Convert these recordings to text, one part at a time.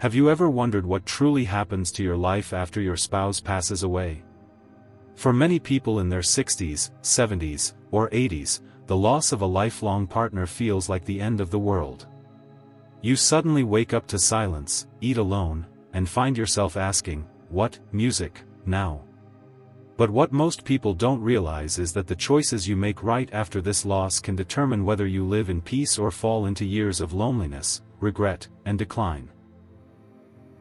Have you ever wondered what truly happens to your life after your spouse passes away? For many people in their 60s, 70s, or 80s, the loss of a lifelong partner feels like the end of the world. You suddenly wake up to silence, eat alone, and find yourself asking, "What music now?" But what most people don't realize is that the choices you make right after this loss can determine whether you live in peace or fall into years of loneliness, regret, and decline.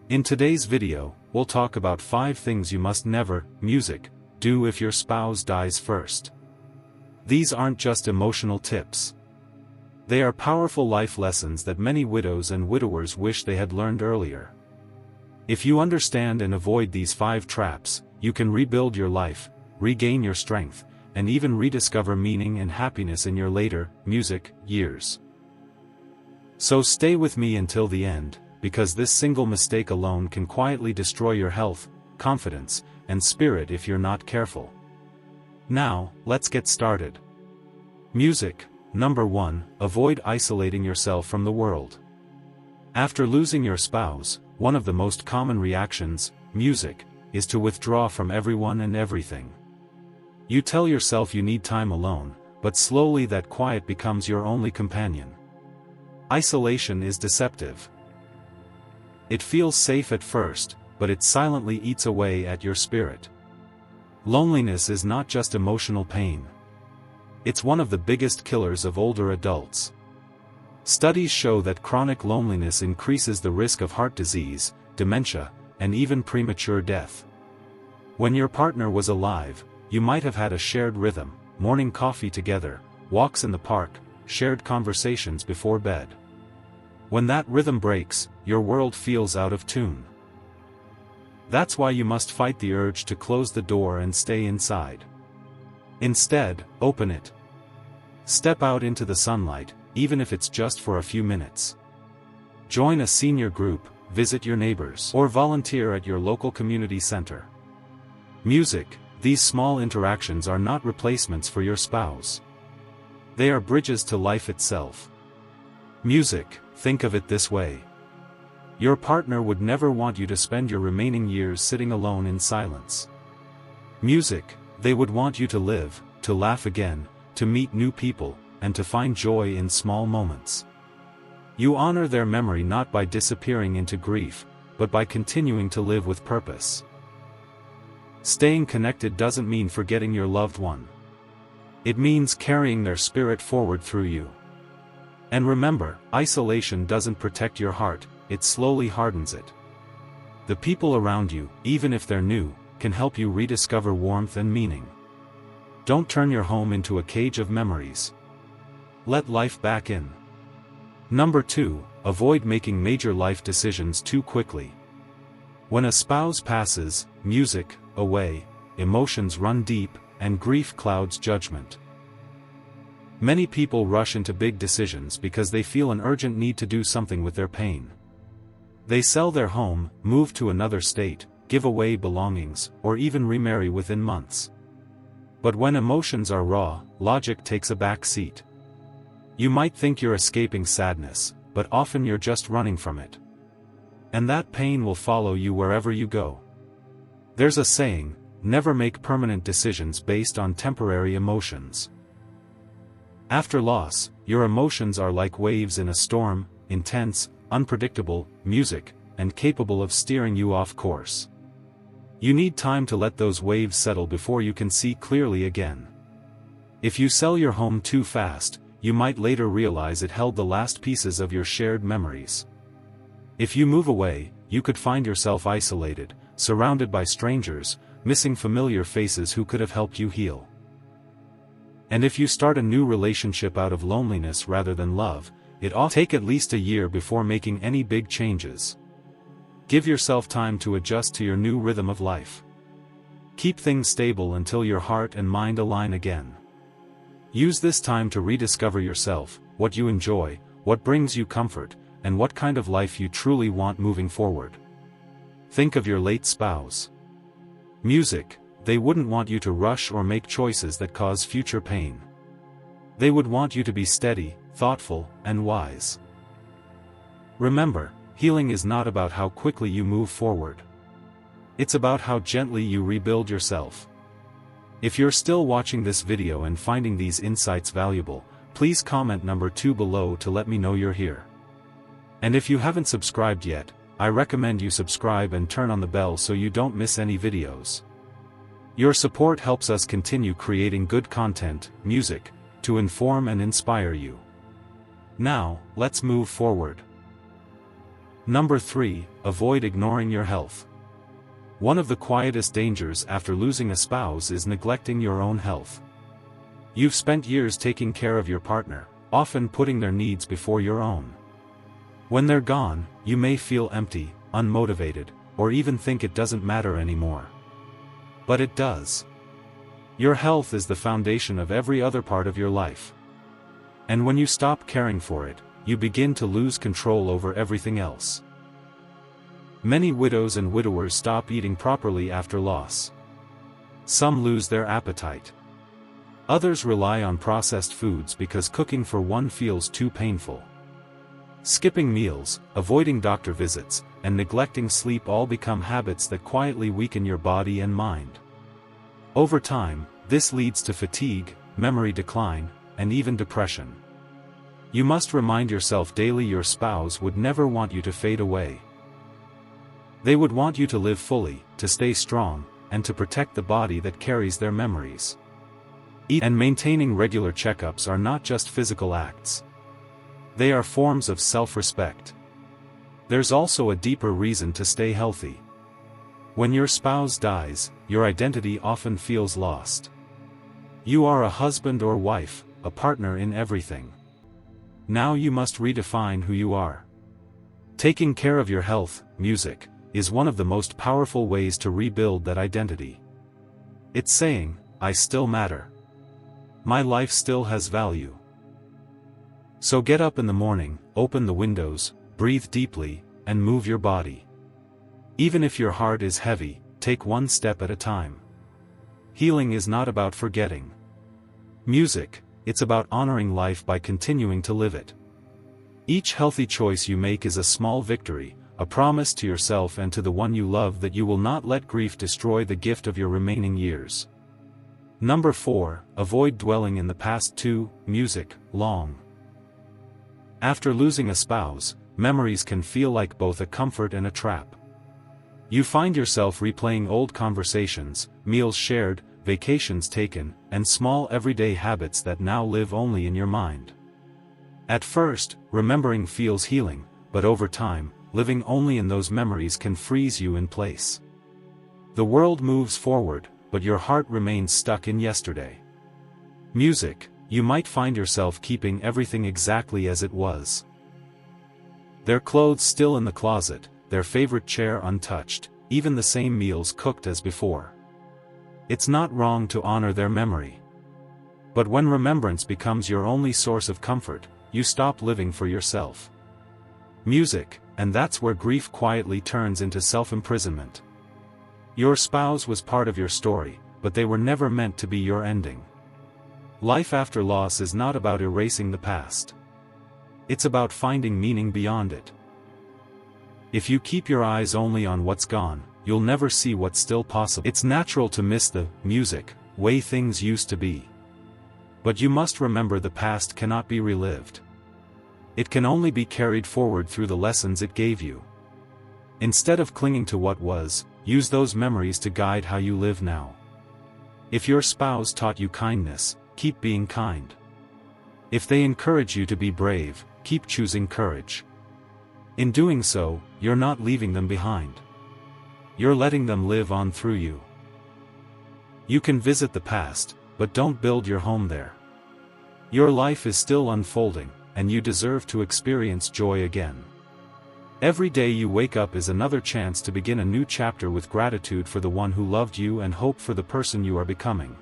In today's video, we'll talk about 5 things you must never do if your spouse dies first. These aren't just emotional tips. They are powerful life lessons that many widows and widowers wish they had learned earlier. If you understand and avoid these 5 traps, you can rebuild your life, regain your strength, and even rediscover meaning and happiness in your later years. So stay with me until the end, because this single mistake alone can quietly destroy your health, confidence, and spirit if you're not careful. Now, let's get started. Number 1, avoid isolating yourself from the world. After losing your spouse, one of the most common reactions, is to withdraw from everyone and everything. You tell yourself you need time alone, but slowly that quiet becomes your only companion. Isolation is deceptive. It feels safe at first, but it silently eats away at your spirit. Loneliness is not just emotional pain. It's one of the biggest killers of older adults. Studies show that chronic loneliness increases the risk of heart disease, dementia, and even premature death. When your partner was alive, you might have had a shared rhythm, morning coffee together, walks in the park, shared conversations before bed. When that rhythm breaks, your world feels out of tune. That's why you must fight the urge to close the door and stay inside. Instead, open it. Step out into the sunlight, even if it's just for a few minutes. Join a senior group, visit your neighbors, or volunteer at your local community center. These small interactions are not replacements for your spouse. They are bridges to life itself. Think of it this way. Your partner would never want you to spend your remaining years sitting alone in silence. They would want you to live, to laugh again, to meet new people, and to find joy in small moments. You honor their memory not by disappearing into grief, but by continuing to live with purpose. Staying connected doesn't mean forgetting your loved one. It means carrying their spirit forward through you. And remember, isolation doesn't protect your heart, it slowly hardens it. The people around you, even if they're new, can help you rediscover warmth and meaning. Don't turn your home into a cage of memories. Let life back in. Number 2, avoid making major life decisions too quickly. When a spouse passes, away, emotions run deep, and grief clouds judgment. Many people rush into big decisions because they feel an urgent need to do something with their pain. They sell their home, move to another state, give away belongings, or even remarry within months. But when emotions are raw, logic takes a back seat. You might think you're escaping sadness, but often you're just running from it. And that pain will follow you wherever you go. There's a saying, never make permanent decisions based on temporary emotions. After loss, your emotions are like waves in a storm, intense, unpredictable, and capable of steering you off course. You need time to let those waves settle before you can see clearly again. If you sell your home too fast, you might later realize it held the last pieces of your shared memories. If you move away, you could find yourself isolated, surrounded by strangers, missing familiar faces who could have helped you heal. And if you start a new relationship out of loneliness rather than love, it ought to take at least a year before making any big changes. Give yourself time to adjust to your new rhythm of life. Keep things stable until your heart and mind align again. Use this time to rediscover yourself, what you enjoy, what brings you comfort, and what kind of life you truly want moving forward. Think of your late spouse. They wouldn't want you to rush or make choices that cause future pain. They would want you to be steady, thoughtful, and wise. Remember, Healing is not about how quickly you move forward. It's about how gently you rebuild yourself. If you're still watching this video and finding these insights valuable, please comment number 2 below to let me know you're here. And if you haven't subscribed yet, I recommend you subscribe and turn on the bell so you don't miss any videos. Your support helps us continue creating good content, music, to inform and inspire you. Now, let's move forward. Number 3, avoid ignoring your health. One of the quietest dangers after losing a spouse is neglecting your own health. You've spent years taking care of your partner, often putting their needs before your own. When they're gone, you may feel empty, unmotivated, or even think it doesn't matter anymore. But it does. Your health is the foundation of every other part of your life. And when you stop caring for it, you begin to lose control over everything else. Many widows and widowers stop eating properly after loss. Some lose their appetite. Others rely on processed foods because cooking for one feels too painful. Skipping meals, avoiding doctor visits, and neglecting sleep all become habits that quietly weaken your body and mind. Over time, this leads to fatigue, memory decline, and even depression. You must remind yourself daily your spouse would never want you to fade away. They would want you to live fully, to stay strong, and to protect the body that carries their memories. Eating and maintaining regular checkups are not just physical acts. They are forms of self-respect. There's also a deeper reason to stay healthy. When your spouse dies, your identity often feels lost. You are a husband or wife, a partner in everything. Now you must redefine who you are. Taking care of your health, music, is one of the most powerful ways to rebuild that identity. It's saying, I still matter. My life still has value. So get up in the morning, open the windows, breathe deeply, and move your body. Even if your heart is heavy, take one step at a time. Healing is not about forgetting music, it's about honoring life by continuing to live it. Each healthy choice you make is a small victory, a promise to yourself and to the one you love that you will not let grief destroy the gift of your remaining years. Number 4, avoid dwelling in the past. 2, music, long. After losing a spouse, memories can feel like both a comfort and a trap. You find yourself replaying old conversations, meals shared, vacations taken, and small everyday habits that now live only in your mind. At first, remembering feels healing, but over time, living only in those memories can freeze you in place. The world moves forward, but your heart remains stuck in yesterday. Music, you might find yourself keeping everything exactly as it was. Their clothes still in the closet, their favorite chair untouched, even the same meals cooked as before. It's not wrong to honor their memory. But when remembrance becomes your only source of comfort, you stop living for yourself. Music, and that's where grief quietly turns into self-imprisonment. Your spouse was part of your story, but they were never meant to be your ending. Life after loss is not about erasing the past. It's about finding meaning beyond it. If you keep your eyes only on what's gone, you'll never see what's still possible. It's natural to miss the music, way things used to be. But you must remember the past cannot be relived. It can only be carried forward through the lessons it gave you. Instead of clinging to what was, use those memories to guide how you live now. If your spouse taught you kindness, keep being kind. If they encourage you to be brave, keep choosing courage. In doing so, you're not leaving them behind. You're letting them live on through you. You can visit the past, but don't build your home there. Your life is still unfolding, and you deserve to experience joy again. Every day you wake up is another chance to begin a new chapter with gratitude for the one who loved you and hope for the person you are becoming.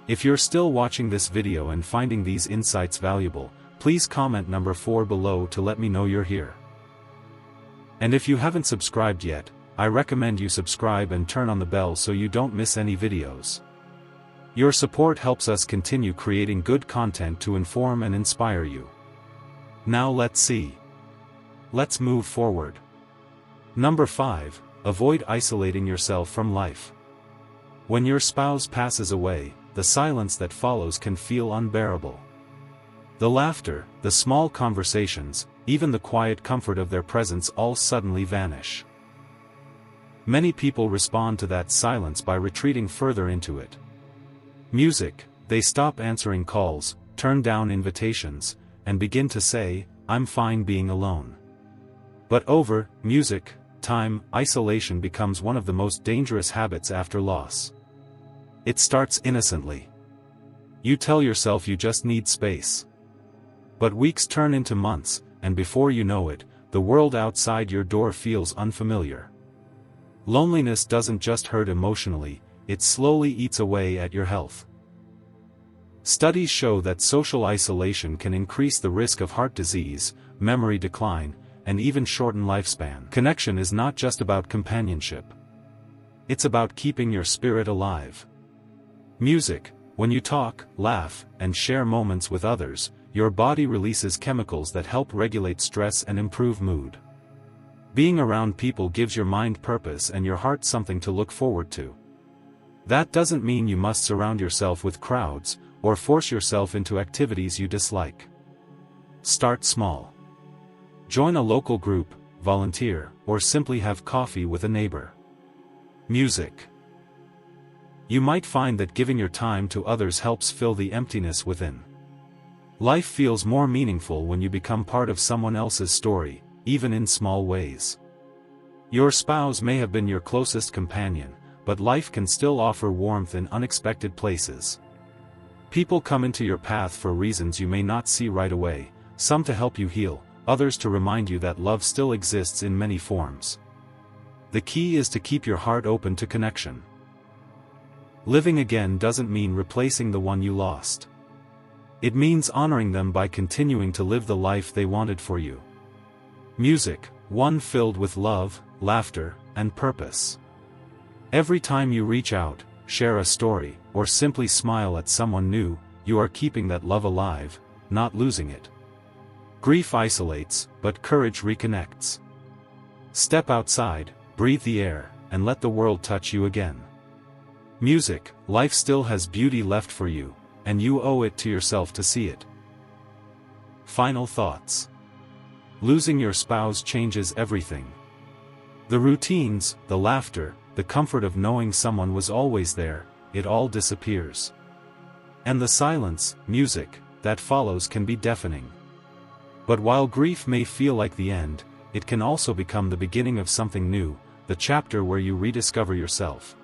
If you're still watching this video and finding these insights valuable, please comment number 4 below to let me know you're here. And if you haven't subscribed yet, I recommend you subscribe and turn on the bell so you don't miss any videos. Your support helps us continue creating good content to inform and inspire you. Now let's see Let's move forward. Number 5. Avoid isolating yourself from life. When your spouse passes away, the silence that follows can feel unbearable. The laughter, the small conversations, even the quiet comfort of their presence all suddenly vanish. Many people respond to that silence by retreating further into it. Music, they stop answering calls, turn down invitations, and begin to say, "I'm fine being alone." But over music, time, isolation becomes one of the most dangerous habits after loss. It starts innocently. You tell yourself you just need space. But weeks turn into months, and before you know it, the world outside your door feels unfamiliar. Loneliness doesn't just hurt emotionally, it slowly eats away at your health. Studies show that social isolation can increase the risk of heart disease, memory decline, and even shorten lifespan. Connection is not just about companionship. It's about keeping your spirit alive. Music, when you talk, laugh, and share moments with others, your body releases chemicals that help regulate stress and improve mood. Being around people gives your mind purpose and your heart something to look forward to. That doesn't mean you must surround yourself with crowds, or force yourself into activities you dislike. Start small. Join a local group, volunteer, or simply have coffee with a neighbor. Music. You might find that giving your time to others helps fill the emptiness within. Life feels more meaningful when you become part of someone else's story, even in small ways. Your spouse may have been your closest companion, but life can still offer warmth in unexpected places. People come into your path for reasons you may not see right away, some to help you heal, others to remind you that love still exists in many forms. The key is to keep your heart open to connection. Living again doesn't mean replacing the one you lost. It means honoring them by continuing to live the life they wanted for you. Music, one filled with love, laughter, and purpose. Every time you reach out, share a story, or simply smile at someone new, you are keeping that love alive, not losing it. Grief isolates, but courage reconnects. Step outside, breathe the air, and let the world touch you again. Music, life still has beauty left for you, and you owe it to yourself to see it. Final thoughts. Losing your spouse changes everything. The routines, the laughter, the comfort of knowing someone was always there, it all disappears. And the silence, music, that follows can be deafening. But while grief may feel like the end, it can also become the beginning of something new, the chapter where you rediscover yourself.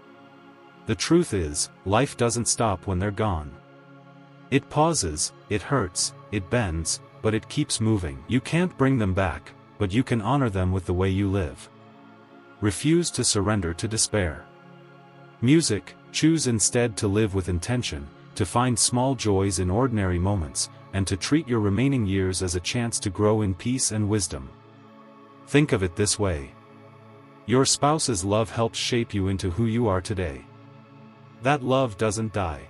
The truth is, life doesn't stop when they're gone. It pauses, it hurts, it bends, but it keeps moving. You can't bring them back, but you can honor them with the way you live. Refuse to surrender to despair. Music, choose instead to live with intention, to find small joys in ordinary moments, and to treat your remaining years as a chance to grow in peace and wisdom. Think of it this way. Your spouse's love helps shape you into who you are today. That love doesn't die.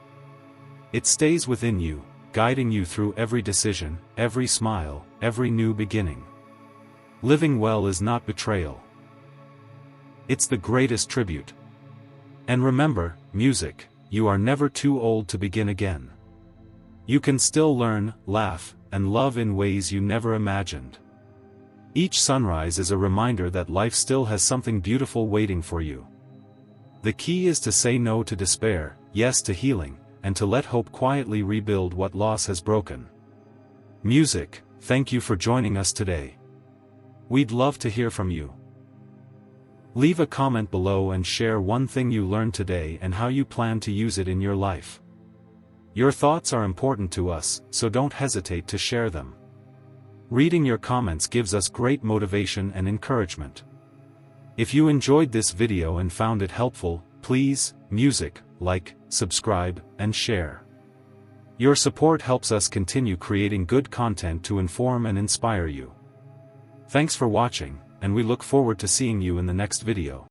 It stays within you, guiding you through every decision, every smile, every new beginning. Living well is not betrayal. It's the greatest tribute. And remember, music, you are never too old to begin again. You can still learn, laugh, and love in ways you never imagined. Each sunrise is a reminder that life still has something beautiful waiting for you. The key is to say no to despair, yes to healing, and to let hope quietly rebuild what loss has broken. Music, thank you for joining us today. We'd love to hear from you. Leave a comment below and share one thing you learned today and how you plan to use it in your life. Your thoughts are important to us, so don't hesitate to share them. Reading your comments gives us great motivation and encouragement. If you enjoyed this video and found it helpful, please, music, like, subscribe, and share. Your support helps us continue creating good content to inform and inspire you. Thanks for watching, and we look forward to seeing you in the next video.